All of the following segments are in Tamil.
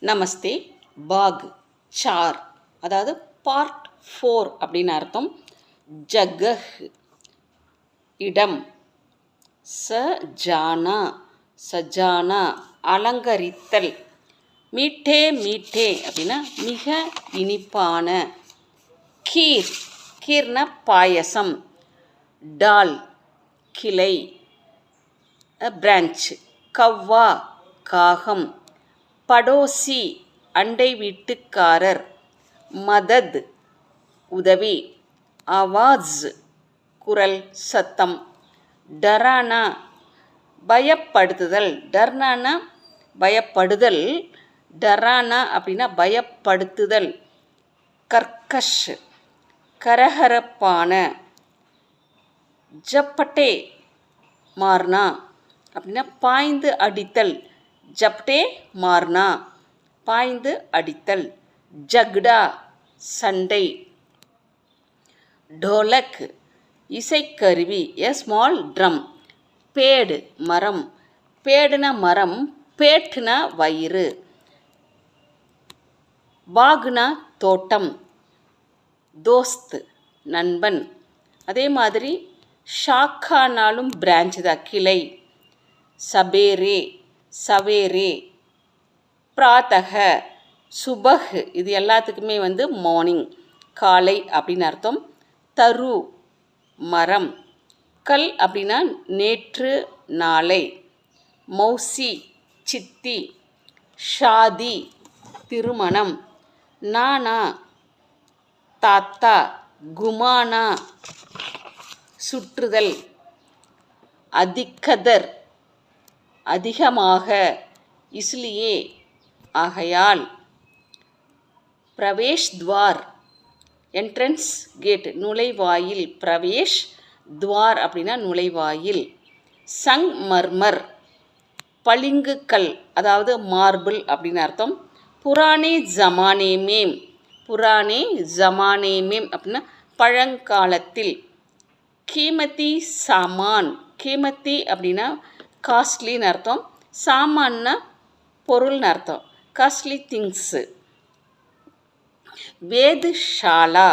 நமஸ்தே. பாக் சார் அதாவது பார்ட் 4 அப்படின்னு அர்த்தம். ஜகஹ் இடம், சஜானா சஜானா அலங்கரித்தல், மீட்டே மீட்டே அப்படின்னா மிக இனிப்பான, கீர் கீர்னா பாயசம், டால் கிளை பிரான்ச், கவ்வா காகம், படோசி அண்டை வீட்டுக்காரர், மதத் உதவி, ஆவாஸ் குரல் சத்தம், டரானா பயப்படுத்துதல், டர்னானா பயப்படுதல், டரானா அப்படின்னா பயப்படுத்துதல், கர்கஷ் கரகரப்பான, ஜப்பட்டே மார்னா அப்படின்னா பாய்ந்து அடித்தல், ஜப்டே மார்னா பாய்ந்து அடித்தல், ஜக்டா சண்டை, டோலக் இசைக்கருவி எ ஸ்மால் ட்ரம், பேடு மரம், பேடுனா மரம், பேட்னா வயிறு, பாகுனா தோட்டம், தோஸ்த் நண்பன். அதே மாதிரி ஷாக்கானாலும் பிரான்ச் தான், கிளை, சபேரே சவேரே, பிராத்தக சுபஹ் இது எல்லாத்துக்குமே மார்னிங் காலை அப்படின்னு அர்த்தம். தரு மரம், கல் அப்படின்னா நேற்று நாளை, மௌசி சித்தி, ஷாதி திருமணம், நானா தாத்தா, குமானா சுற்றுதல், அதிகதர் அதிகமாக, இஸ்லியே ஆகையால், பிரவேஷ் துவார் என்ட்ரன்ஸ் கேட் நுழைவாயில், பிரவேஷ் துவார் அப்படின்னா நுழைவாயில், சங் மர்மர் பளிங்கு கல் அதாவது மார்பிள் அப்படின்னு அர்த்தம். புராணே ஜமானே மேம், புராணே ஜமானே மேம் அப்படின்னா பழங்காலத்தில், கீமதி சாமான், கீமதி அப்படின்னா காஸ்ட்லின்னு அர்த்தம், சாமான்னா பொருள்னு அர்த்தம், காஸ்ட்லி திங்ஸு. வேத் ஷாலா,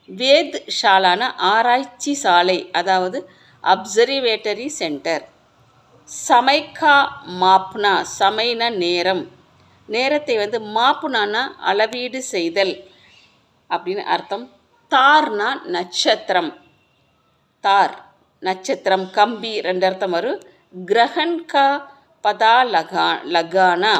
வேத் ஷாலானா ஆராய்ச்சி சாலை அதாவது அப்சர்வேட்டரி சென்டர். சமைக்கா மாப்னா, சமைனா நேரம், நேரத்தை மாப்புனானா அளவீடு செய்தல் அப்படின்னு அர்த்தம். தார்னா நட்சத்திரம், தார் நட்சத்திரம், கம்பி ரெண்டு அர்த்தம் வரும். கிரகன் கா பதா லகானா